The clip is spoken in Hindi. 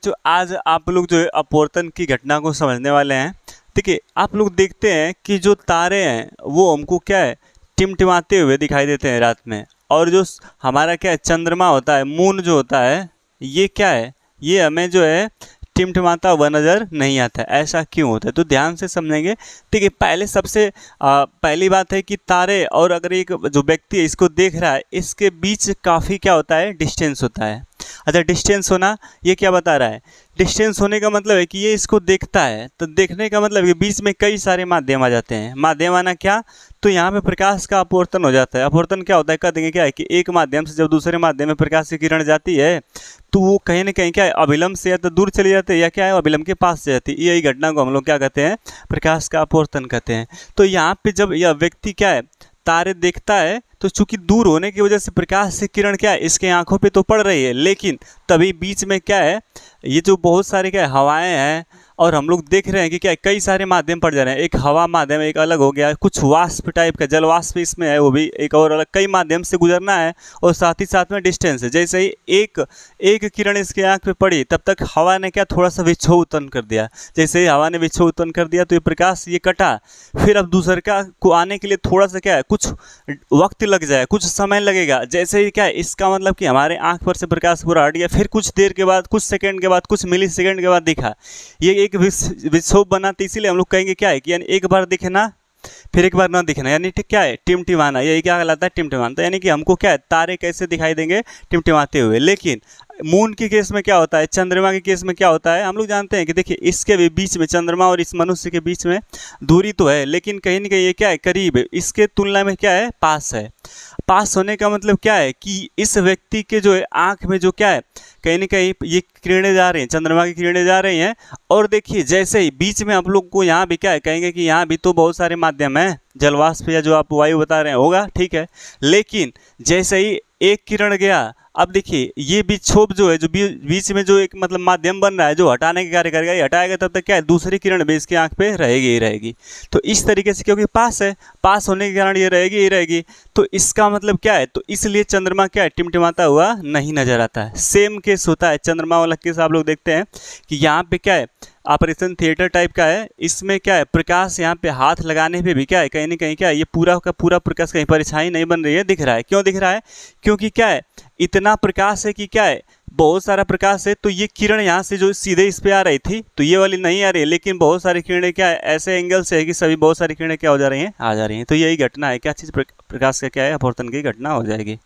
जो आज आप लोग जो है अपवर्तन की घटना को समझने वाले हैं। देखिए, आप लोग देखते हैं कि जो तारे हैं वो हमको क्या है, टिमटिमाते हुए दिखाई देते हैं रात में। और जो हमारा क्या है, चंद्रमा होता है, मून जो होता है, ये क्या है, ये हमें जो है टिमटिमाता हुआ नज़र नहीं आता है। ऐसा क्यों होता है, तो ध्यान से समझेंगे। देखिए, पहले सबसे पहली बात है कि तारे और अगर एक जो व्यक्ति है इसको देख रहा है, इसके बीच काफ़ी क्या होता है, डिस्टेंस होता है। अच्छा, डिस्टेंस होना ये क्या बता रहा है, डिस्टेंस होने का मतलब है कि ये इसको देखता है, तो देखने का मतलब है कि बीच में कई सारे माध्यम आ जाते हैं। माध्यम आना क्या, तो यहाँ पे प्रकाश का अपवर्तन हो जाता है। अपवर्तन क्या होता है, कह देंगे क्या है कि एक माध्यम से जब दूसरे माध्यम में प्रकाश की किरण जाती है तो वो कहीं ना कहीं क्या है, अभिलंब से या तो दूर चली जाती है या क्या है, अभिलंब के पास से जाती है। यही घटना को हम लोग क्या कहते हैं, प्रकाश का अपवर्तन कहते हैं। तो यहाँ पे जब यह व्यक्ति क्या है, तारे देखता है, तो चूंकि दूर होने की वजह से प्रकाश से किरण क्या है, इसके आंखों पे तो पड़ रही है, लेकिन तभी बीच में क्या है, ये जो बहुत सारे क्या है, हवाएं हैं, और हम लोग देख रहे हैं कि क्या है, कई सारे माध्यम पड़ जा रहे हैं। एक हवा माध्यम एक अलग हो गया, कुछ वाष्प टाइप का जल वाष्प इसमें है, वो भी एक और अलग, कई माध्यम से गुजरना है। और साथ ही साथ में डिस्टेंस है। जैसे ही एक किरण इसके आंख पे पड़ी, तब तक हवा ने क्या थोड़ा सा विक्षोभ उत्पन्न कर दिया। जैसे ही हवा ने विक्षोभ उत्पन्न कर दिया तो ये प्रकाश ये कटा, फिर अब दूसरे का को आने के लिए थोड़ा सा क्या है, कुछ वक्त लग जाए, कुछ समय लगेगा। जैसे ही क्या है, इसका मतलब कि हमारे आंख पर से प्रकाश पूरा हट गया, फिर कुछ देर के बाद, कुछ सेकंड के बाद, कुछ मिली सेकंड के बाद दिखा, ये एक विक्षोभ बनाते। इसीलिए हम लोग कहेंगे क्या है कि यानी एक बार दिखना फिर एक बार ना दिखना, यानी क्या है, टिमटिमाना। यही क्या कहलाता है, टिमटिमाना। तो यानी कि हमको क्या है, तारे कैसे दिखाई देंगे, टिमटिमाते हुए। लेकिन मून के केस में क्या होता है, चंद्रमा के केस में क्या होता है, हम लोग जानते हैं कि देखिए इसके भी बीच में, चंद्रमा और इस मनुष्य के बीच में दूरी तो है, लेकिन कहीं ना कहीं ये क्या है, करीब है, इसके तुलना में क्या है, पास है। पास होने का मतलब क्या है कि इस व्यक्ति के जो है आँख में जो क्या है, कहीं ना कहीं ये किरणें जा रही हैं, चंद्रमा की किरणें जा रही हैं। और देखिए जैसे ही बीच में आप लोग को यहाँ भी क्या है, कहेंगे कि यहाँ भी तो बहुत सारे माध्यम हैं, जलवाष्प या जो आप वायु बता रहे हैं होगा, ठीक है। लेकिन जैसे ही एक किरण गया, अब देखिए ये विक्षोभ जो है, जो बीच में जो एक मतलब माध्यम बन रहा है, जो हटाने के कार्य करेगा, ये हटाएगा तब तक क्या है, दूसरी किरण भी इसकी आंख पे रहेगी ही रहेगी। तो इस तरीके से, क्योंकि पास है, पास होने के कारण ये रहेगी ही रहेगी। तो इसका मतलब क्या है, तो इसलिए चंद्रमा क्या है, टिमटिमाता हुआ नहीं नजर आता है। सेम केस होता है, चंद्रमा वाला केस आप लोग देखते हैं कि यहाँ पे क्या है, ऑपरेशन थिएटर टाइप का है। इसमें क्या है, प्रकाश यहाँ पे हाथ लगाने पे भी क्या है, कहीं ना कहीं क्या है, ये पूरा का पूरा प्रकाश कहीं परछाई नहीं बन रही है, दिख रहा है। क्यों दिख रहा है, क्योंकि क्या है, इतना प्रकाश है कि क्या है, बहुत सारा प्रकाश है। तो ये किरण यहाँ से जो सीधे इस पे आ रही थी, तो ये वाली नहीं आ रही है, लेकिन बहुत सारी किरणें क्या है, ऐसे एंगल से है कि सभी बहुत सारी किरणें क्या हो जा रही हैं, आ जा रही हैं। तो यही घटना है, क्या चीज़, प्रकाश का क्या है, अपवर्तन की घटना हो जाएगी।